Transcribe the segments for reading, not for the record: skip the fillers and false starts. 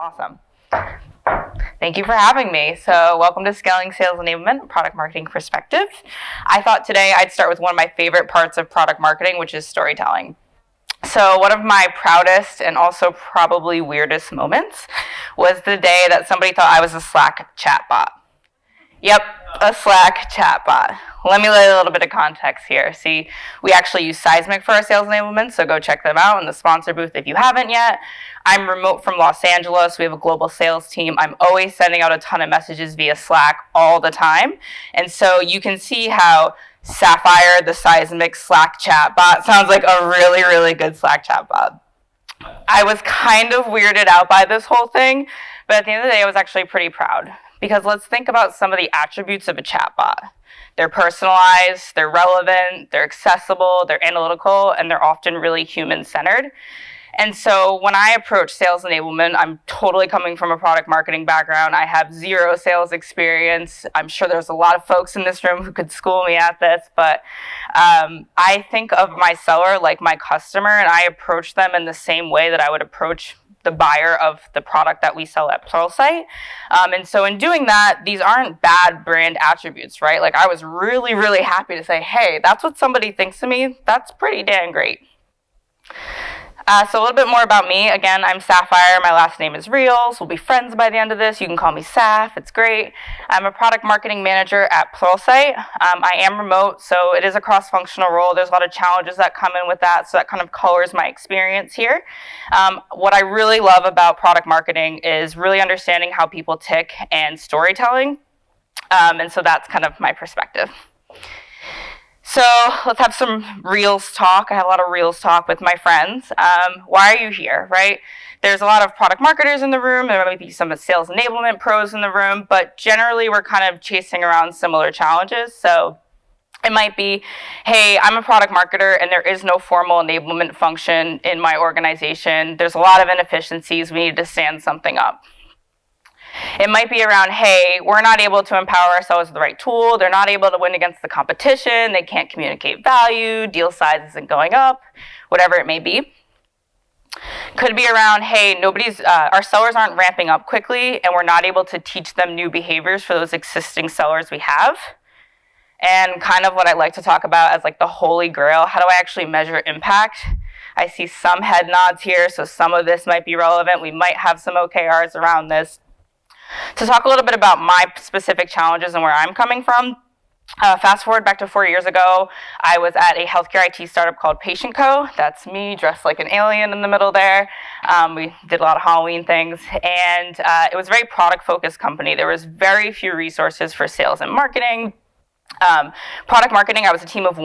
Awesome. Thank you for having me. So welcome to Scaling Sales Enablement, Product Marketing Perspective. I thought today I'd start with one of my favorite parts of product marketing, which is storytelling. So one of my proudest and also probably weirdest moments was the day that somebody thought I was a Slack chatbot. Yep, a Slack chatbot. Let me lay a little bit of context here. See, we actually use Seismic for our sales enablement, so go check them out in the sponsor booth if you haven't yet. I'm remote from Los Angeles. We have a global sales team. I'm always sending out a ton of messages via Slack all the time. And so you can see how Sapphire, the Seismic Slack chatbot, sounds like a really, really good Slack chatbot. I was kind of weirded out by this whole thing, but at the end of the day, I was actually pretty proud. Because let's think about some of the attributes of a chatbot. They're personalized, they're relevant, they're accessible, they're analytical, and they're often really human-centered. And so when I approach sales enablement, I'm totally coming from a product marketing background. I have zero sales experience. I'm sure there's a lot of folks in this room who could school me at this, but I think of my seller like my customer, and I approach them in the same way that I would approach the buyer of the product that we sell at Pluralsight. And so in doing that, these aren't bad brand attributes, right? Like I was really, really happy to say, hey, that's what somebody thinks of me. That's pretty damn great. So a little bit more about me. Again, I'm Sapphire. My last name is Reels. We'll be friends by the end of this. You can call me Saf. It's great. I'm a product marketing manager at Pluralsight. I am remote, so it is a cross-functional role. There's a lot of challenges that come in with that, so that kind of colors my experience here. What I really love about product marketing is really understanding how people tick and storytelling. And so that's kind of my perspective. So let's have some Reels talk. I have a lot of Reels talk with my friends. Why are you here, right? There's a lot of product marketers in the room. There might be some sales enablement pros in the room, but generally we're kind of chasing around similar challenges. So it might be, hey, I'm a product marketer and there is no formal enablement function in my organization. There's a lot of inefficiencies. We need to stand something up. It might be around, hey, we're not able to empower ourselves with the right tool. They're not able to win against the competition. They can't communicate value. Deal size isn't going up, whatever it may be. Could be around, hey, our sellers aren't ramping up quickly and we're not able to teach them new behaviors for those existing sellers we have. And kind of what I like to talk about as like the holy grail, how do I actually measure impact? I see some head nods here, so some of this might be relevant. We might have some OKRs around this. To talk a little bit about my specific challenges and where I'm coming from, fast forward back to 4 years ago, I was at a healthcare IT startup called Patient Co. That's me dressed like an alien in the middle there. We did a lot of Halloween things, and it was a very product-focused company. There was very few resources for sales and marketing. Product marketing, I was a team of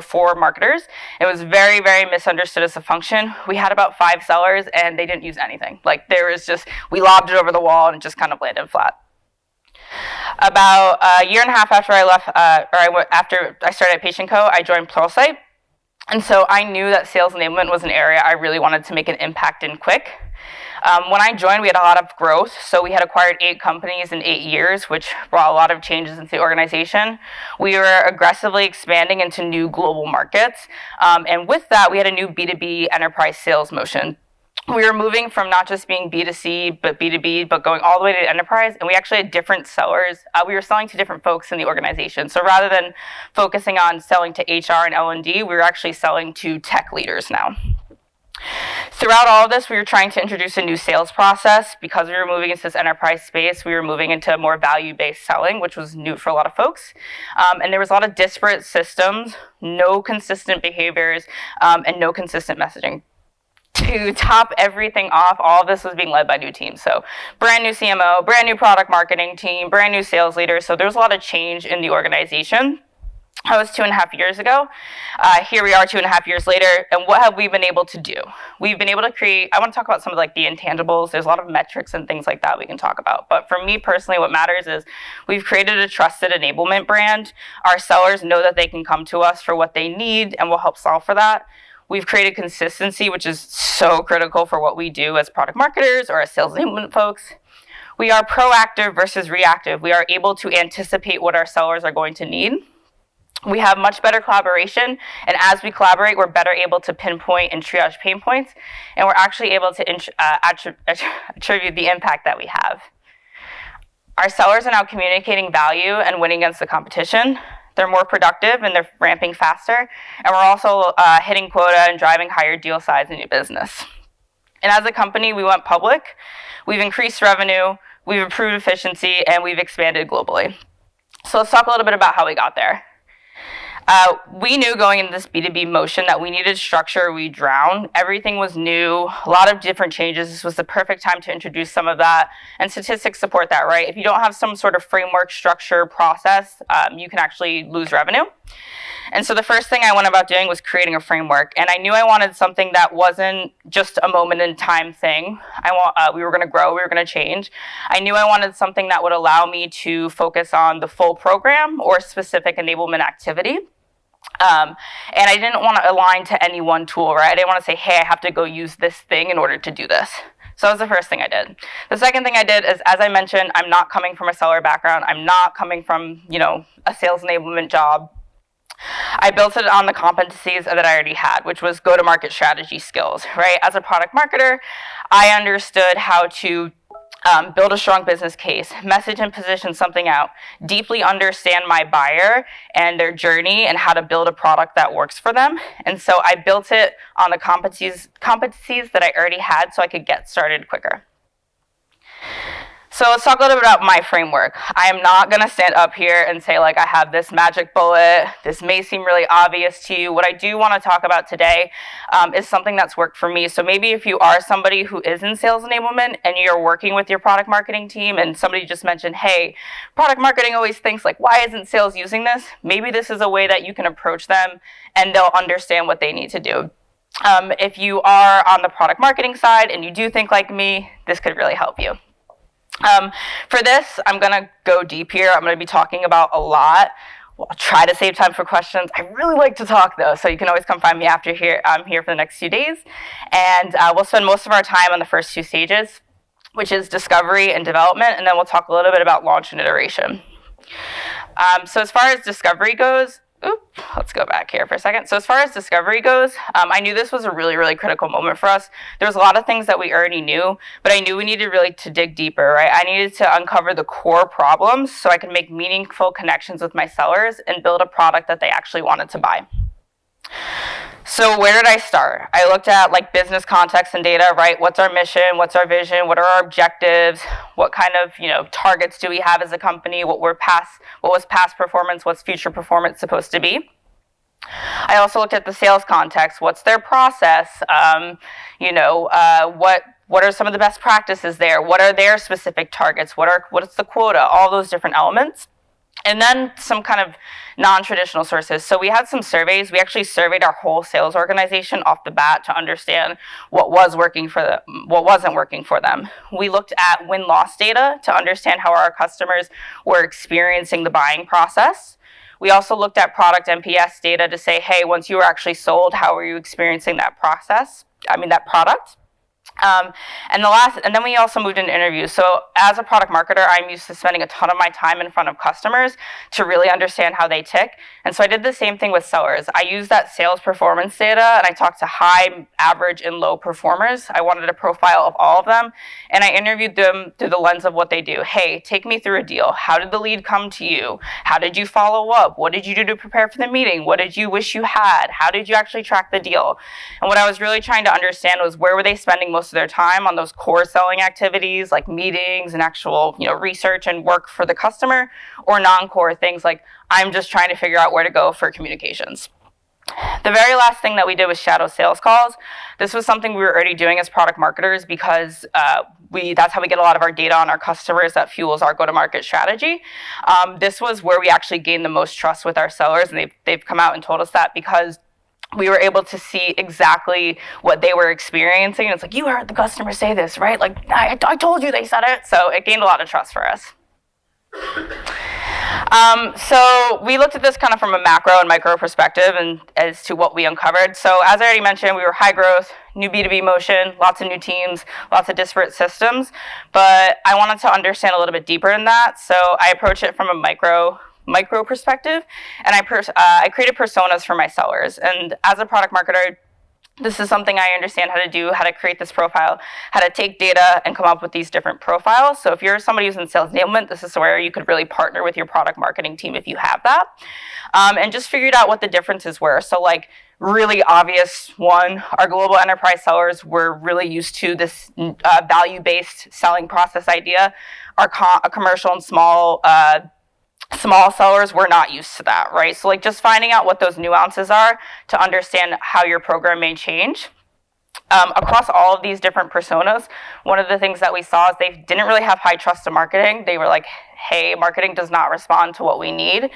4 marketers. It was very, very misunderstood as a function. We had about 5 sellers and they didn't use anything. Like we lobbed it over the wall and it just kind of landed flat. About a year and a half after I left, after I started at Patient Co., I joined Pluralsight. And so I knew that sales enablement was an area I really wanted to make an impact in quick. When I joined, we had a lot of growth. So we had acquired 8 companies in 8 years, which brought a lot of changes into the organization. We were aggressively expanding into new global markets. And with that, we had a new B2B enterprise sales motion. We were moving from not just being B2C, but B2B, but going all the way to enterprise. And we actually had different sellers. We were selling to different folks in the organization. So rather than focusing on selling to HR and L&D, we were actually selling to tech leaders now. Throughout all of this, we were trying to introduce a new sales process. Because we were moving into this enterprise space, we were moving into more value-based selling, which was new for a lot of folks. And there was a lot of disparate systems, no consistent behaviors, and no consistent messaging. To top everything off, all of this was being led by new teams. So brand new CMO, brand new product marketing team, brand new sales leaders. So there was a lot of change in the organization. That was 2.5 years ago. Here we are 2.5 years later, and what have we been able to do? We've been able to create, I want to talk about some of like the intangibles. There's a lot of metrics and things like that we can talk about. But for me personally, what matters is we've created a trusted enablement brand. Our sellers know that they can come to us for what they need, and we'll help solve for that. We've created consistency, which is so critical for what we do as product marketers or as sales enablement folks. We are proactive versus reactive. We are able to anticipate what our sellers are going to need. We have much better collaboration, and as we collaborate, we're better able to pinpoint and triage pain points, and we're actually able to attribute the impact that we have. Our sellers are now communicating value and winning against the competition. They're more productive and they're ramping faster, and we're also hitting quota and driving higher deal size and new business. And as a company, we went public, we've increased revenue, we've improved efficiency, and we've expanded globally. So let's talk a little bit about how we got there. We knew going into this B2B motion that we needed structure or we drown. Everything was new, a lot of different changes. This was the perfect time to introduce some of that, and statistics support that, right? If you don't have some sort of framework, structure, process, you can actually lose revenue. And so the first thing I went about doing was creating a framework, and I knew I wanted something that wasn't just a moment in time thing. We were going to grow, we were going to change. I knew I wanted something that would allow me to focus on the full program or specific enablement activity. And I didn't want to align to any one tool, right? I didn't want to say, hey, I have to go use this thing in order to do this. So that was the first thing I did. The second thing I did is, as I mentioned, I'm not coming from a seller background. I'm not coming from, a sales enablement job. I built it on the competencies that I already had, which was go-to-market strategy skills, right? As a product marketer, I understood how to build a strong business case, message and position something out, deeply understand my buyer and their journey and how to build a product that works for them. And so I built it on the competencies that I already had so I could get started quicker. So let's talk a little bit about my framework. I am not going to stand up here and say, I have this magic bullet. This may seem really obvious to you. What I do want to talk about today is something that's worked for me. So maybe if you are somebody who is in sales enablement and you're working with your product marketing team and somebody just mentioned, hey, product marketing always thinks why isn't sales using this? Maybe this is a way that you can approach them and they'll understand what they need to do. If you are on the product marketing side and you do think like me, this could really help you. For this, I'm going to go deep here. I'm going to be talking about a lot. I'll try to save time for questions. I really like to talk, though, so you can always come find me after here. I'm here for the next few days. And we'll spend most of our time on the first two stages, which is discovery and development, and then we'll talk a little bit about launch and iteration. So as far as discovery goes, let's go back here for a second. So as far as discovery goes, I knew this was a really, really critical moment for us. There was a lot of things that we already knew, but I knew we needed really to dig deeper, right? I needed to uncover the core problems so I could make meaningful connections with my sellers and build a product that they actually wanted to buy. So where did I start? I looked at business context and data, right? What's our mission? What's our vision? What are our objectives? What kind of, targets do we have as a company? What was past performance? What's future performance supposed to be? I also looked at the sales context. What's their process? What are some of the best practices there? What are their specific targets? What is the quota? All those different elements. And then some kind of non-traditional sources. So we had some surveys. We actually surveyed our whole sales organization off the bat to understand what wasn't working for them. We looked at win-loss data to understand how our customers were experiencing the buying process. We also looked at product NPS data to say, hey, once you were actually sold, how are you experiencing that product? And then we also moved into interviews. So as a product marketer, I'm used to spending a ton of my time in front of customers to really understand how they tick. And so I did the same thing with sellers. I used that sales performance data and I talked to high, average, and low performers. I wanted a profile of all of them. And I interviewed them through the lens of what they do. Hey, take me through a deal. How did the lead come to you? How did you follow up? What did you do to prepare for the meeting? What did you wish you had? How did you actually track the deal? And what I was really trying to understand was where were they spending most of their time on those core selling activities like meetings and actual research and work for the customer, or non-core things like I'm just trying to figure out where to go for communications. The very last thing that we did was shadow sales calls. This was something we were already doing as product marketers because that's how we get a lot of our data on our customers that fuels our go-to-market strategy. This was where we actually gained the most trust with our sellers, and they've come out and told us that because we were able to see exactly what they were experiencing. And it's you heard the customer say this, right? I told you they said it. So it gained a lot of trust for us. So we looked at this kind of from a macro and micro perspective and as to what we uncovered. So as I already mentioned, we were high growth, new B2B motion, lots of new teams, lots of disparate systems. But I wanted to understand a little bit deeper in that. So I approached it from a micro micro perspective, and I created personas for my sellers. And as a product marketer, this is something I understand how to do, how to create this profile, how to take data and come up with these different profiles. So if you're somebody who's in sales enablement, this is where you could really partner with your product marketing team if you have that. And just figured out what the differences were. So like really obvious one, our global enterprise sellers were really used to this value-based selling process idea. Our commercial and small sellers were not used to that, right? So like just finding out what those nuances are to understand how your program may change. Across all of these different personas, one of the things that we saw is they didn't really have high trust in marketing. They were like, hey, marketing does not respond to what we need.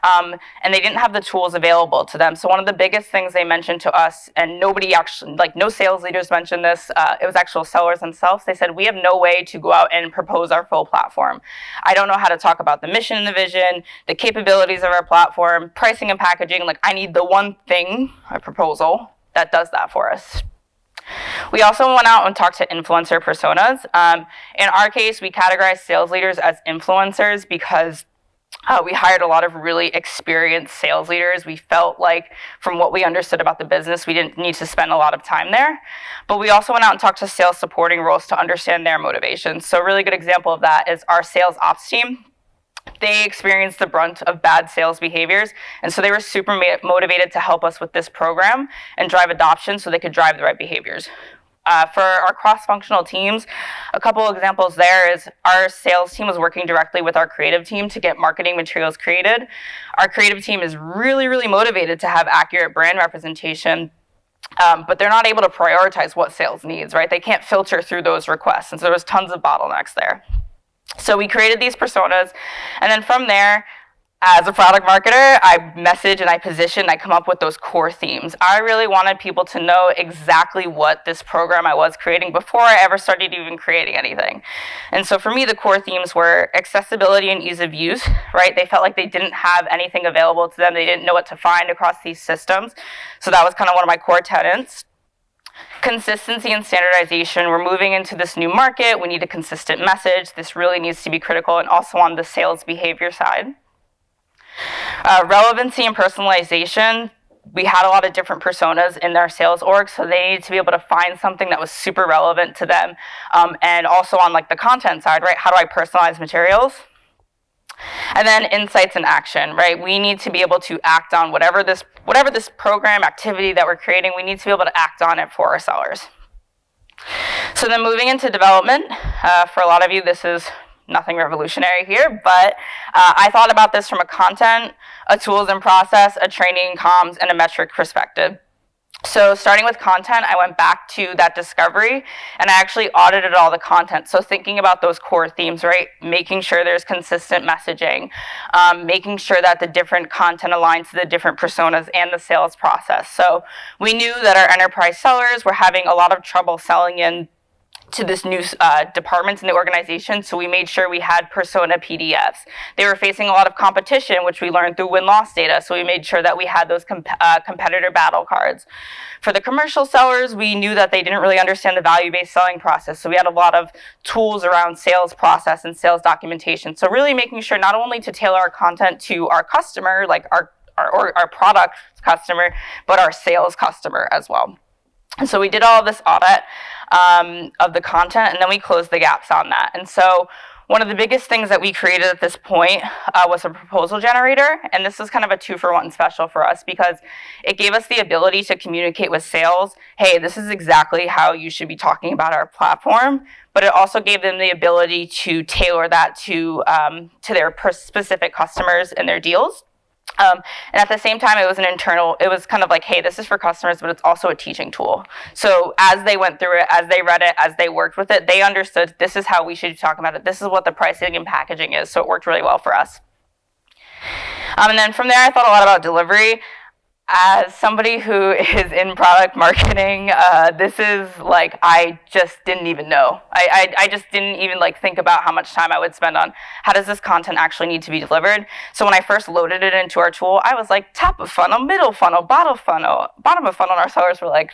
And they didn't have the tools available to them. So one of the biggest things they mentioned to us, and nobody actually, like no sales leaders mentioned this, it was actual sellers themselves. They said, we have no way to go out and propose our full platform. I don't know how to talk about the mission and the vision, the capabilities of our platform, pricing and packaging. Like I need the one thing, a proposal, that does that for us. We also went out and talked to influencer personas. In our case, we categorized sales leaders as influencers because we hired a lot of really experienced sales leaders. We felt like from what we understood about the business, we didn't need to spend a lot of time there. But we also went out and talked to sales supporting roles to understand their motivations. So a really good example of that is our sales ops team. They experienced the brunt of bad sales behaviors, and so they were super motivated to help us with this program and drive adoption so they could drive the right behaviors. For our cross-functional teams, a couple of examples there is our sales team was working directly with our creative team to get marketing materials created. Our creative team is really, really motivated to have accurate brand representation, but they're not able to prioritize what sales needs, right? They can't filter through those requests, and so there was tons of bottlenecks there. So we created these personas, and then from there, as a product marketer, I message and I position, I come up with those core themes. I really wanted people to know exactly what this program I was creating before I ever started even creating anything. And so for me, the core themes were accessibility and ease of use, right? They felt like they didn't have anything available to them. They didn't know what to find across these systems. So that was kind of one of my core tenets. Consistency and standardization. We're moving into this new market. We need a consistent message. This really needs to be critical, and also on the sales behavior side. Relevancy and personalization. We had a lot of different personas in their sales org, so they needed to be able to find something that was super relevant to them. And also on like the content side, right? How do I personalize materials? And then insights and action, right? We need to be able to act on whatever this program activity that we're creating, we need to be able to act on it for our sellers. So then moving into development, for a lot of you, this is nothing revolutionary here, but I thought about this from a content, a tools and process, a training, comms, and a metric perspective. So starting with content, I went back to that discovery and I actually audited all the content. So thinking about those core themes, right? Making sure there's consistent messaging, making sure that the different content aligns to the different personas and the sales process. So we knew that our enterprise sellers were having a lot of trouble selling in to this new departments in the organization, so we made sure we had persona PDFs. They were facing a lot of competition, which we learned through win-loss data, so we made sure that we had those competitor battle cards. For the commercial sellers, we knew that they didn't really understand the value-based selling process, so we had a lot of tools around sales process and sales documentation. So really making sure not only to tailor our content to our customer, like our product customer, but our sales customer as well. And so we did all of this audit of the content, and then we closed the gaps on that. And so one of the biggest things that we created at this point was a proposal generator. And this was kind of a 2-for-1 special for us because it gave us the ability to communicate with sales, hey, this is exactly how you should be talking about our platform. But it also gave them the ability to tailor that to their specific customers and their deals. And at the same time, it was kind of like, hey, this is for customers, but it's also a teaching tool. So as they went through it, as they read it, as they worked with it, they understood this is how we should talk about it. This is what the pricing and packaging is. So it worked really well for us. And then from there, I thought a lot about delivery. As somebody who is in product marketing, this is like, I just didn't even know. I just didn't even like think about how much time I would spend on how does this content actually need to be delivered. So when I first loaded it into our tool, I was like, top of funnel, middle funnel, bottom of funnel. And our sellers were like,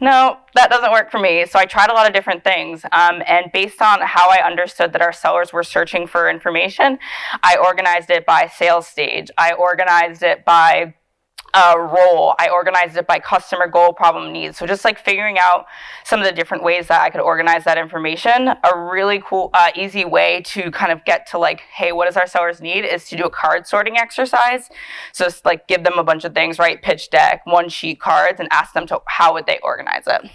No, that doesn't work for me. So I tried a lot of different things. And based on how I understood that our sellers were searching for information, I organized it by sales stage. I organized it by role. I organized it by customer goal, problem, needs. So just like figuring out some of the different ways that I could organize that information. A really cool, easy way to kind of get to like, hey, what does our sellers need is to do a card sorting exercise. So it's like give them a bunch of things, right? Pitch deck, one sheet cards, and ask them to how would they organize it.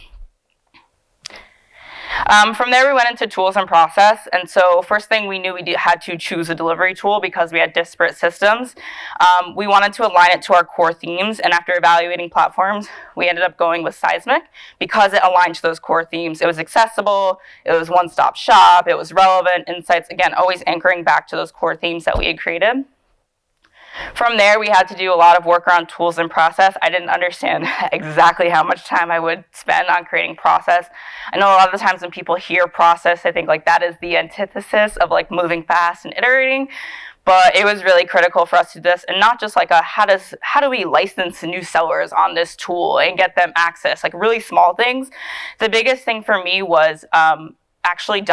From there, we went into tools and process. And so first thing we knew we had to choose a delivery tool because we had disparate systems. We wanted to align it to our core themes. And after evaluating platforms, we ended up going with Seismic because it aligned to those core themes. It was accessible. It was one-stop shop. It was relevant insights. Again, always anchoring back to those core themes that we had created. From there, we had to do a lot of work around tools and process. I didn't understand exactly how much time I would spend on creating process. I know a lot of the times when people hear process, I think like that is the antithesis of like moving fast and iterating. But it was really critical for us to do this, and not just like how do we license new sellers on this tool and get them access, like really small things. The biggest thing for me was actually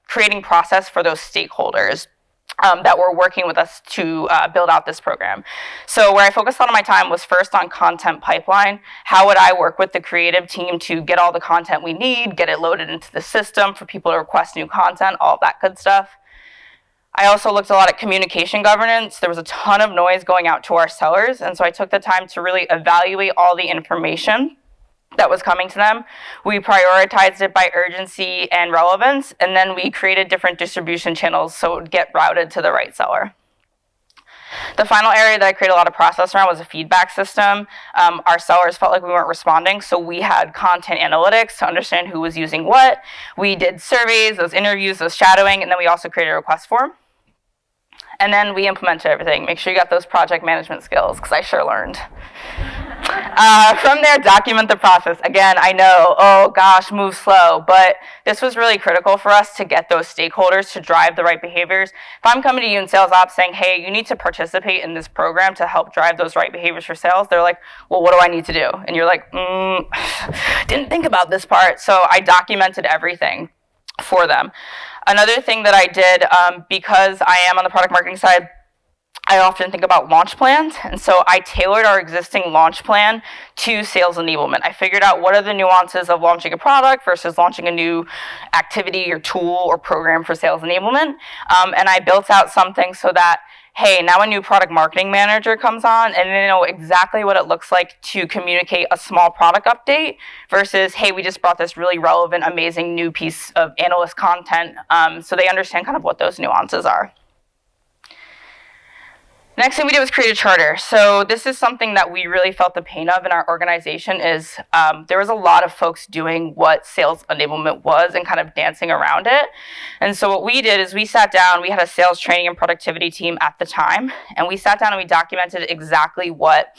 creating process for those stakeholders that were working with us to build out this program. So where I focused a lot of my time was first on content pipeline. How would I work with the creative team to get all the content we need, get it loaded into the system for people to request new content, all of that good stuff. I also looked a lot at communication governance. There was a ton of noise going out to our sellers, and so I took the time to really evaluate all the information that was coming to them. We prioritized it by urgency and relevance, and then we created different distribution channels so it would get routed to the right seller. The final area that I created a lot of process around was a feedback system. Our sellers felt like we weren't responding, so we had content analytics to understand who was using what. We did surveys, those interviews, those shadowing, and then we also created a request form. And then we implemented everything. Make sure you got those project management skills, because I sure learned. From there, document the process. Again, I know, oh gosh, move slow, but this was really critical for us to get those stakeholders to drive the right behaviors. If I'm coming to you in sales ops saying, hey, you need to participate in this program to help drive those right behaviors for sales, they're like, well, what do I need to do? And you're like, didn't think about this part. So I documented everything for them. Another thing that I did, because I am on the product marketing side, I often think about launch plans, and so I tailored our existing launch plan to sales enablement. I figured out what are the nuances of launching a product versus launching a new activity or tool or program for sales enablement, and I built out something so that, hey, now a new product marketing manager comes on and they know exactly what it looks like to communicate a small product update versus, hey, we just brought this really relevant, amazing new piece of analyst content, so they understand kind of what those nuances are. Next thing we did was create a charter. So this is something that we really felt the pain of in our organization is there was a lot of folks doing what sales enablement was and kind of dancing around it. And so what we did is we sat down, we had a sales training and productivity team at the time, and we sat down and we documented exactly what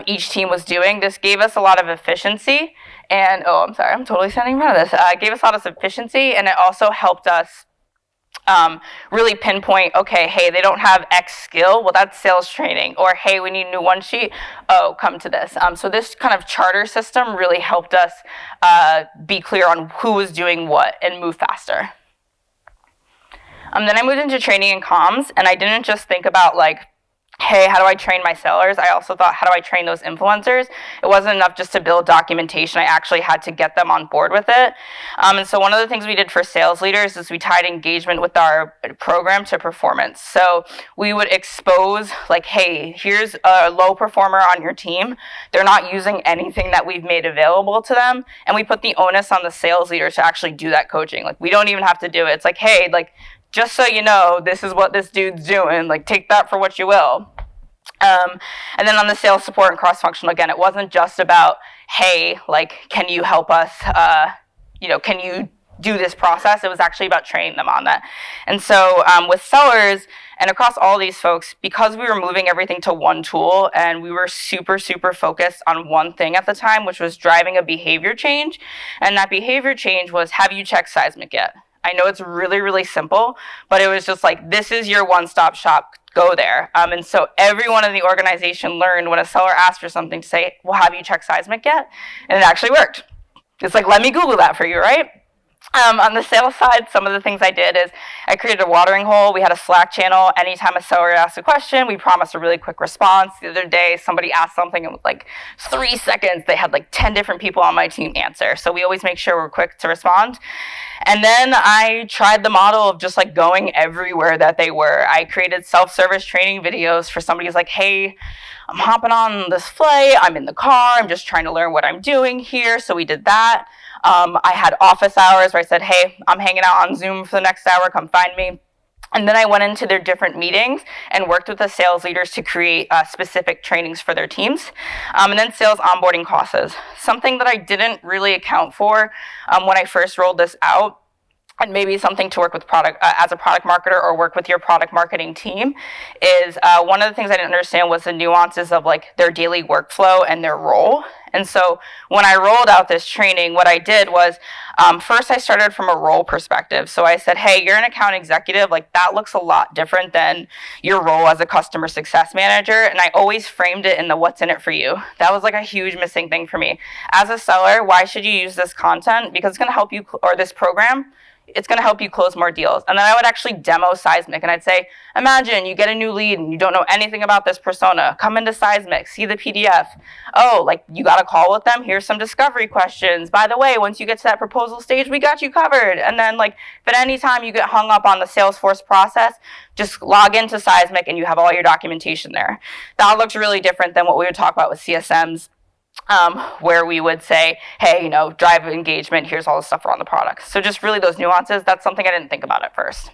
each team was doing. This gave us a lot of efficiency and, oh, I'm sorry, I'm totally standing in front of this. It gave us a lot of efficiency, and it also helped us really pinpoint, okay, hey, they don't have X skill, well, that's sales training, or hey, we need a new one sheet, oh, come to this. So this kind of charter system really helped us be clear on who was doing what and move faster. Then I moved into training and comms, and I didn't just think about like, hey, how do I train my sellers? I also thought, how do I train those influencers? It wasn't enough just to build documentation. I actually had to get them on board with it. And so one of the things we did for sales leaders is we tied engagement with our program to performance. So we would expose like, hey, here's a low performer on your team. They're not using anything that we've made available to them. And we put the onus on the sales leader to actually do that coaching. Like, we don't even have to do it. It's like, hey, like, just so you know, this is what this dude's doing. Like, take that for what you will. And then on the sales support and cross-functional, again, it wasn't just about, hey, like, can you help us, can you do this process? It was actually about training them on that. And so with sellers and across all these folks, because we were moving everything to one tool and we were super, super focused on one thing at the time, which was driving a behavior change. And that behavior change was, have you checked Seismic yet? I know it's really, really simple, but it was just like, this is your one-stop shop. Go there. And so everyone in the organization learned when a seller asked for something to say, well, have you checked Seismic yet? And it actually worked. It's like, let me Google that for you, right? On the sales side, some of the things I did is I created a watering hole. We had a Slack channel. Anytime a seller asked a question, we promised a really quick response. The other day, somebody asked something, and with like 3 seconds, they had like 10 different people on my team answer. So we always make sure we're quick to respond. And then I tried the model of just like going everywhere that they were. I created self-service training videos for somebody who's like, hey, I'm hopping on this flight. I'm in the car. I'm just trying to learn what I'm doing here. So we did that. I had office hours where I said, hey, I'm hanging out on Zoom for the next hour. Come find me. And then I went into their different meetings and worked with the sales leaders to create specific trainings for their teams. And then sales onboarding classes. Something that I didn't really account for when I first rolled this out, and maybe something to work with product as a product marketer or work with your product marketing team, is one of the things I didn't understand was the nuances of like their daily workflow and their role. And so when I rolled out this training, what I did was first I started from a role perspective. So I said, hey, you're an account executive. Like that looks a lot different than your role as a customer success manager. And I always framed it in the what's in it for you. That was like a huge missing thing for me. As a seller, why should you use this content? Because it's going to help you, or this program, it's going to help you close more deals. And then I would actually demo Seismic, and I'd say, imagine you get a new lead and you don't know anything about this persona. Come into Seismic, see the PDF. Oh, like you got a call with them? Here's some discovery questions. By the way, once you get to that proposal stage, we got you covered. And then like, if at any time you get hung up on the Salesforce process, just log into Seismic and you have all your documentation there. That looks really different than what we would talk about with CSMs. Where we would say, hey, drive engagement, here's all the stuff around the product. So just really those nuances, that's something I didn't think about at first.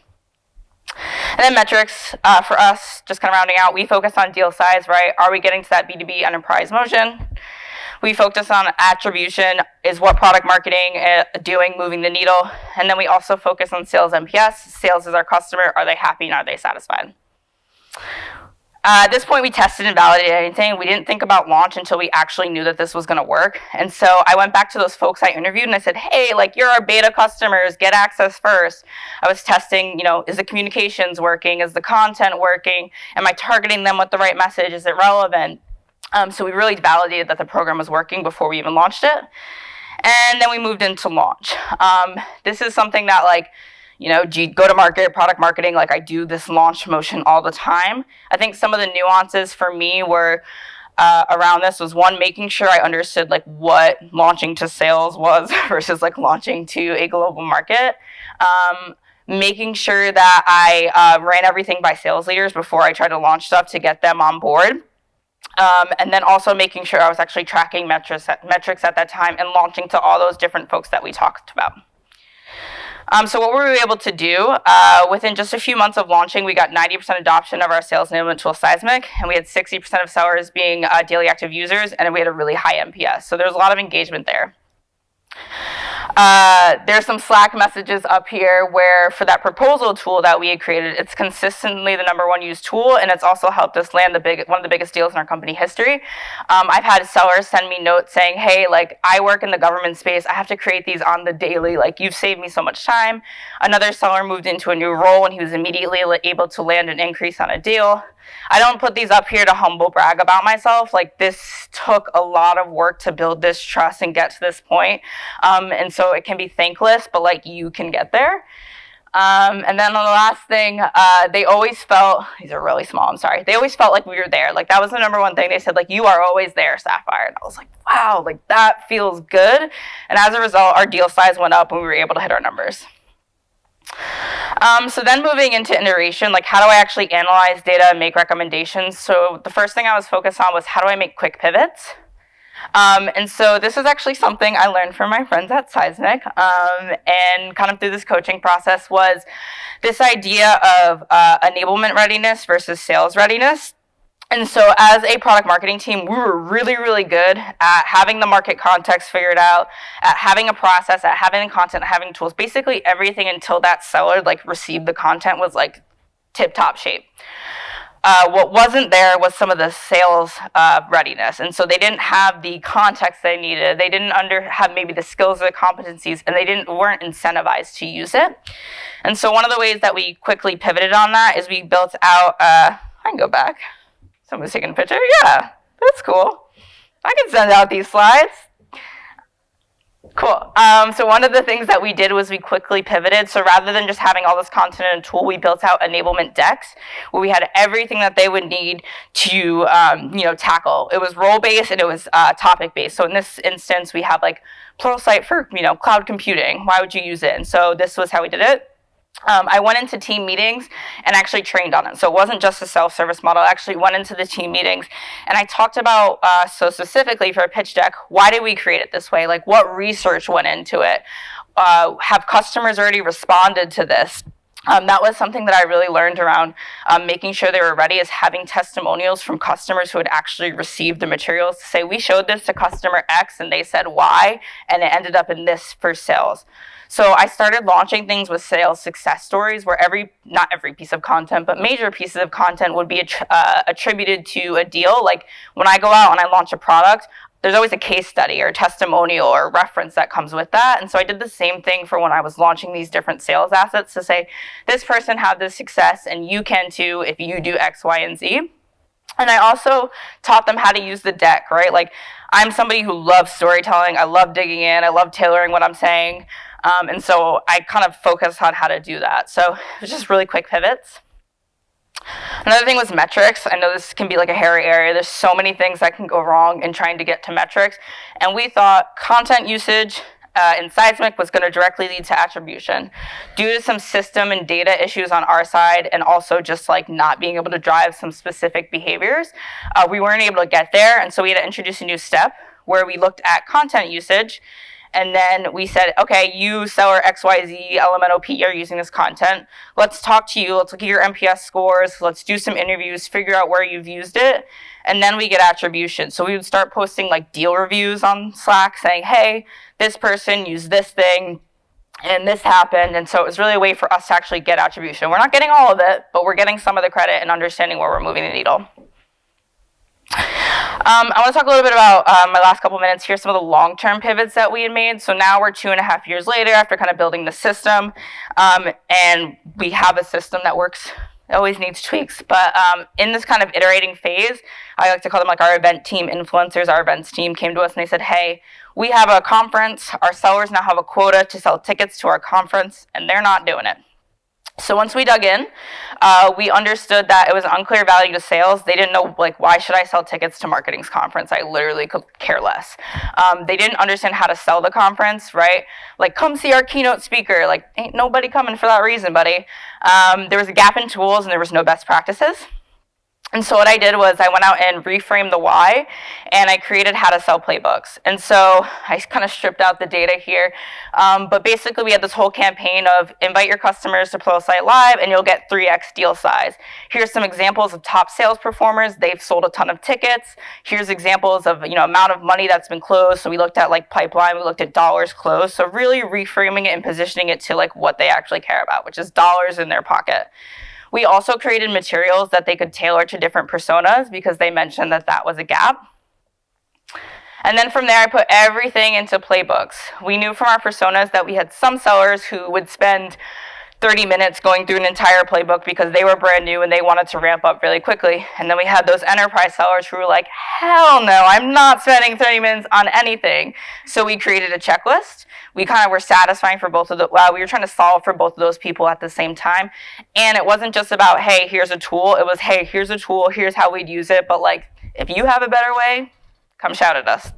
And then metrics for us, just kind of rounding out, we focus on deal size, right? Are we getting to that B2B enterprise motion? We focus on attribution, is what product marketing doing, moving the needle? And then we also focus on sales NPS. Sales is our customer. Are they happy and are they satisfied? At this point, we tested and validated anything. We didn't think about launch until we actually knew that this was going to work. And so I went back to those folks I interviewed and I said, hey, like you're our beta customers, get access first. I was testing, is the communications working? Is the content working? Am I targeting them with the right message? Is it relevant? So we really validated that the program was working before we even launched it. And then we moved into launch. This is something that go to market, product marketing, like I do this launch motion all the time. I think some of the nuances for me were around this was one, making sure I understood like what launching to sales was versus like launching to a global market. Making sure that I ran everything by sales leaders before I tried to launch stuff to get them on board. And then also making sure I was actually tracking metrics at that time and launching to all those different folks that we talked about. So what were we able to do? Within just a few months of launching, we got 90% adoption of our sales enablement tool Seismic, and we had 60% of sellers being daily active users, and we had a really high NPS. So there's a lot of engagement there. There's some Slack messages up here where for that proposal tool that we had created, it's consistently the #1 used tool, and it's also helped us land one of the biggest deals in our company history. I've had sellers send me notes saying, hey, like I work in the government space, I have to create these on the daily, like you've saved me so much time. Another seller moved into a new role and he was immediately able to land an increase on a deal. I don't put these up here to humble brag about myself. Like this took a lot of work to build this trust and get to this point. And so it can be thankless, but like you can get there. And then on the last thing, they always felt, these are really small, I'm sorry. They always felt like we were there. Like that was the #1 thing. They said like, you are always there, Sapphire. And I was like, wow, like that feels good. And as a result, our deal size went up and we were able to hit our numbers. So then moving into iteration, like how do I actually analyze data and make recommendations? So the first thing I was focused on was how do I make quick pivots? And so this is actually something I learned from my friends at Seismic, and kind of through this coaching process was this idea of enablement readiness versus sales readiness. And so as a product marketing team, we were really, really good at having the market context figured out, at having a process, at having content, having tools, basically everything until that seller like received the content was like tip-top shape. What wasn't there was some of the sales readiness, and so they didn't have the context they needed. They didn't have maybe the skills or the competencies, and they weren't incentivized to use it. And so one of the ways that we quickly pivoted on that is we built out. I can go back. Someone's taking a picture. Yeah, that's cool. I can send out these slides. Cool. So one of the things that we did was we quickly pivoted. So rather than just having all this content in a tool, we built out enablement decks where we had everything that they would need to, tackle. It was role-based and it was topic-based. So in this instance, we have like Pluralsight for, cloud computing. Why would you use it? And so this was how we did it. I went into team meetings and actually trained on it. So it wasn't just a self-service model. I actually went into the team meetings and I talked about, so specifically for a pitch deck, why did we create it this way? Like what research went into it? Have customers already responded to this? That was something that I really learned around making sure they were ready, is having testimonials from customers who had actually received the materials to say, we showed this to customer X and they said Y, and it ended up in this for sales. So I started launching things with sales success stories where not every piece of content, but major pieces of content would be attributed to a deal. Like when I go out and I launch a product, there's always a case study or a testimonial or a reference that comes with that. And so I did the same thing for when I was launching these different sales assets to say, this person had this success and you can too if you do X, Y, and Z. And I also taught them how to use the deck, right? Like I'm somebody who loves storytelling. I love digging in. I love tailoring what I'm saying. And so I kind of focused on how to do that. So it was just really quick pivots. Another thing was metrics. I know this can be like a hairy area. There's so many things that can go wrong in trying to get to metrics. And we thought content usage in Seismic was going to directly lead to attribution. Due to some system and data issues on our side, and also just like not being able to drive some specific behaviors, we weren't able to get there. And so we had to introduce a new step where we looked at content usage. And then we said, okay, you seller XYZ, LMNOP, are using this content. Let's talk to you. Let's look at your NPS scores. Let's do some interviews, figure out where you've used it. And then we get attribution. So we would start posting like deal reviews on Slack saying, hey, this person used this thing and this happened. And so it was really a way for us to actually get attribution. We're not getting all of it, but we're getting some of the credit and understanding where we're moving the needle. I want to talk a little bit about my last couple minutes here, some of the long-term pivots that we had made. So now we're 2.5 years later after kind of building the system, and we have a system that works. It always needs tweaks, but in this kind of iterating phase, I like to call them like our event team influencers. Our events team came to us and they said, hey, we have a conference. Our sellers now have a quota to sell tickets to our conference, and they're not doing it. So once we dug in, we understood that it was unclear value to sales. They didn't know, like, why should I sell tickets to marketing's conference? I literally could care less. They didn't understand how to sell the conference, right? Like, come see our keynote speaker. Like, ain't nobody coming for that reason, buddy. There was a gap in tools and there was no best practices. And so what I did was I went out and reframed the why, and I created how to sell playbooks. And so I kind of stripped out the data here. But basically we had this whole campaign of invite your customers to Pluralsight Live and you'll get 3x deal size. Here's some examples of top sales performers. They've sold a ton of tickets. Here's examples of, amount of money that's been closed. So we looked at like pipeline, we looked at dollars closed. So really reframing it and positioning it to like what they actually care about, which is dollars in their pocket. We also created materials that they could tailor to different personas because they mentioned that that was a gap. And then from there, I put everything into playbooks. We knew from our personas that we had some sellers who would spend 30 minutes going through an entire playbook because they were brand new and they wanted to ramp up really quickly. And then we had those enterprise sellers who were like, hell no, I'm not spending 30 minutes on anything. So we created a checklist. We kind of were satisfying for both of the, we were trying to solve for both of those people at the same time. And it wasn't just about, hey, here's a tool. It was, hey, here's a tool. Here's how we'd use it. But like, if you have a better way, come shout at us.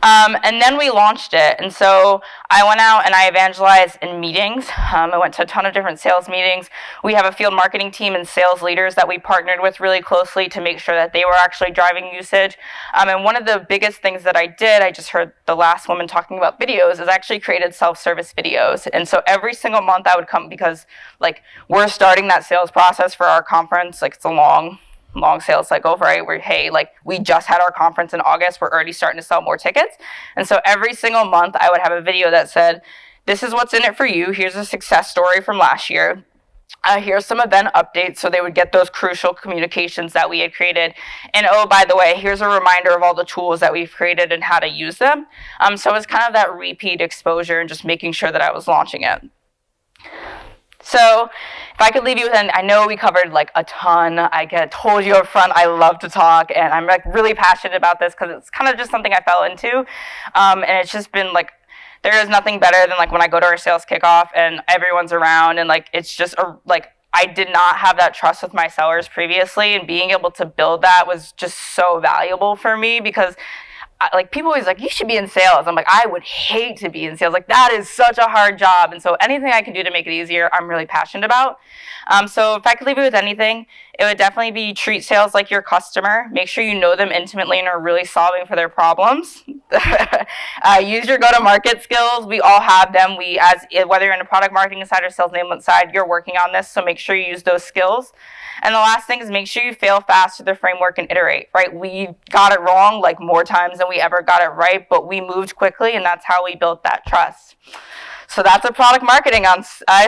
And then we launched it. And so I went out and I evangelized in meetings. I went to a ton of different sales meetings. We have a field marketing team and sales leaders that we partnered with really closely to make sure that they were actually driving usage. And one of the biggest things that I did, I just heard the last woman talking about videos, is I actually created self-service videos. And so every single month I would come, because like we're starting that sales process for our conference. Like it's a long sales cycle, right? Where, hey, like we just had our conference in August, we're already starting to sell more tickets. And so every single month I would have a video that said, this is what's in it for you. Here's a success story from last year. Here's some event updates, so they would get those crucial communications that we had created. And oh, by the way, here's a reminder of all the tools that we've created and how to use them. So it's kind of that repeat exposure and just making sure that I was launching it. So if I could leave you with I know we covered like a ton. Told you up front, I love to talk, and I'm like really passionate about this because it's kind of just something I fell into. And it's just been like, there is nothing better than like when I go to our sales kickoff and everyone's around and like, it's just I did not have that trust with my sellers previously, and being able to build that was just so valuable for me because like people always like, you should be in sales. I'm like, I would hate to be in sales. Like that is such a hard job. And so anything I can do to make it easier, I'm really passionate about. So if I could leave you with anything, it would definitely be treat sales like your customer. Make sure you know them intimately and are really solving for their problems. Use your go-to-market skills. We all have them. Whether you're in a product marketing side or sales enablement side, you're working on this. So make sure you use those skills. And the last thing is make sure you fail fast to the framework and iterate, right? We got it wrong like more times than we ever got it right, but we moved quickly, and that's how we built that trust. So that's a product marketing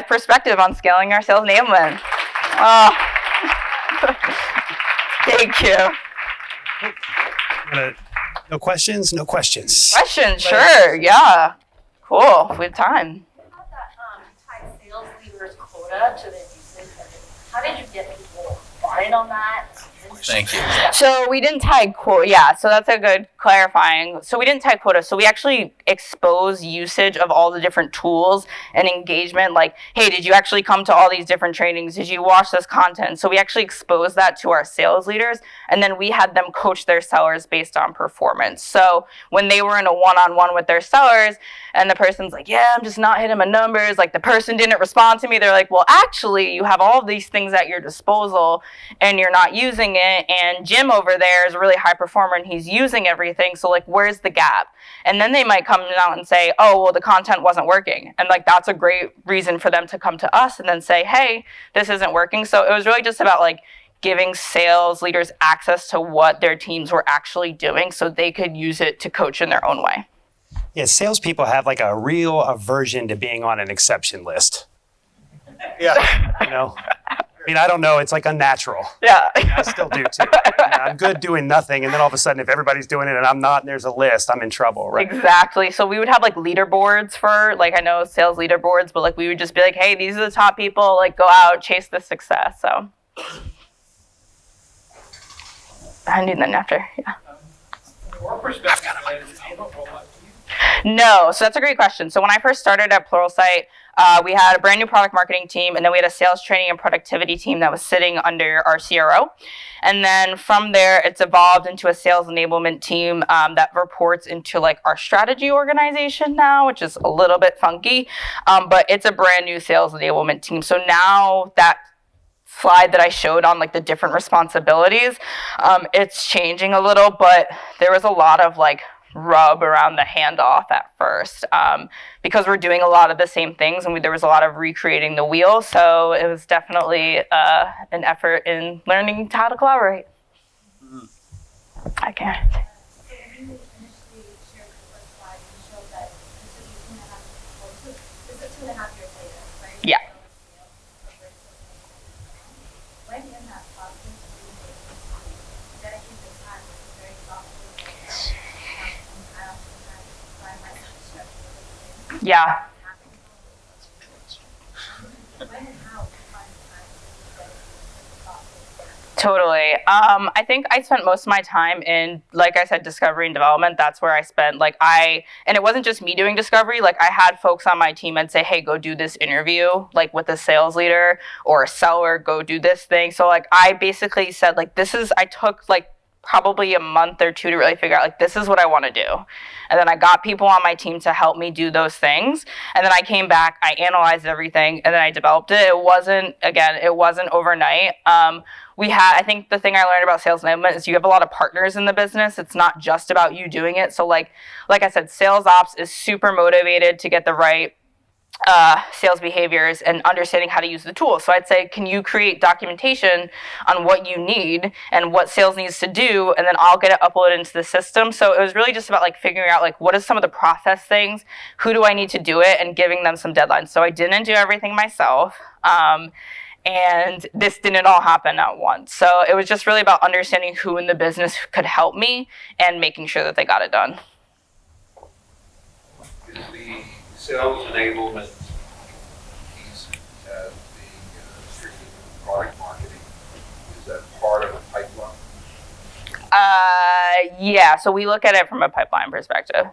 perspective on scaling our sales enablement. Thank you. No questions? No questions. Questions, sure, yeah. Cool, we have time. How about that tied sales leaders quota to the usage? How did you get people buying on that? Thank you. So we didn't tag quota. Yeah, so that's a good clarifying. So we didn't tag quota. So we actually expose usage of all the different tools and engagement. Like, hey, did you actually come to all these different trainings? Did you watch this content? So we actually exposed that to our sales leaders, and then we had them coach their sellers based on performance. So when they were in a one-on-one with their sellers, and the person's like, yeah, I'm just not hitting my numbers. Like the person didn't respond to me. They're like, well, actually, you have all of these things at your disposal, and you're not using it. And Jim over there is a really high performer and he's using everything. So like, where's the gap? And then they might come out and say, oh, well, the content wasn't working. And like, that's a great reason for them to come to us and then say, hey, this isn't working. So it was really just about like giving sales leaders access to what their teams were actually doing so they could use it to coach in their own way. Yeah, salespeople have like a real aversion to being on an exception list. Yeah. You know? I mean, I don't know. It's like unnatural. Yeah. I still do too. I'm good doing nothing, and then all of a sudden, if everybody's doing it and I'm not, and there's a list, I'm in trouble, right? Exactly. So we would have like leaderboards for, like, I know sales leaderboards, but like we would just be like, hey, these are the top people. Like, go out, chase the success. So I need that after. Yeah. Your perspective is they don't roll out to you. No, so that's a great question. So when I first started at Pluralsight, we had a brand new product marketing team, and then we had a sales training and productivity team that was sitting under our CRO. And then from there, it's evolved into a sales enablement team that reports into like our strategy organization now, which is a little bit funky, but it's a brand new sales enablement team. So now that slide that I showed on like the different responsibilities, it's changing a little, but there was a lot of like rub around the handoff at first because we're doing a lot of the same things, and there was a lot of recreating the wheel. So it was definitely an effort in learning how to collaborate. I can't. So when you initially shared the first slide, you showed that this is 2.5 years later, right? Yeah. When in that process, do you dedicate the time? It's very thoughtful. Yeah. Totally. I think I spent most of my time in, like I said, discovery and development. That's where I spent, and it wasn't just me doing discovery. Like I had folks on my team and say, hey, go do this interview, like with a sales leader or a seller, go do this thing. So like I basically said, like, I took like probably a month or two to really figure out, like, this is what I want to do. And then I got people on my team to help me do those things. And then I came back, I analyzed everything, and then I developed it. It wasn't overnight. I think the thing I learned about sales enablement is you have a lot of partners in the business. It's not just about you doing it. So like I said, sales ops is super motivated to get the right sales behaviors and understanding how to use the tool. So I'd say, can you create documentation on what you need and what sales needs to do, and then I'll get it uploaded into the system. So it was really just about like figuring out like what is some of the process things, who do I need to do it, and giving them some deadlines. So I didn't do everything myself. And this didn't all happen at once. So it was just really about understanding who in the business could help me and making sure that they got it done. Is the sales enablement piece as the strictly product marketing, is that part of a pipeline? Yeah, so we look at it from a pipeline perspective.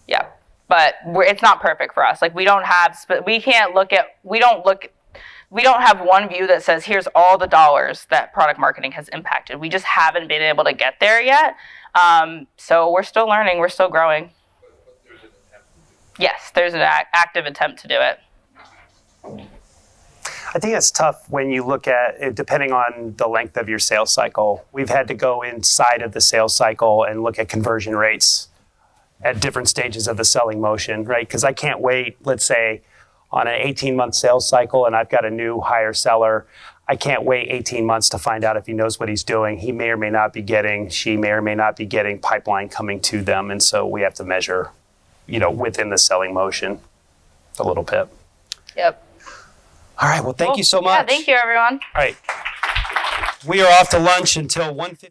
Yeah, but it's not perfect for us. Like we don't have, we don't have one view that says here's all the dollars that product marketing has impacted. We just haven't been able to get there yet. So we're still learning, we're still growing. But there's an attempt to do it. Yes, there's an active attempt to do it. I think it's tough when you look at it, depending on the length of your sales cycle. We've had to go inside of the sales cycle and look at conversion rates at different stages of the selling motion, right? Because I can't wait, let's say, on an 18-month sales cycle and I've got a new hire seller. I can't wait 18 months to find out if he knows what he's doing. He may or may not be getting, she may or may not be getting pipeline coming to them. And so we have to measure, within the selling motion a little bit. Yep. All right. Well, thank you so much. Yeah, thank you, everyone. All right. We are off to lunch until 1:50.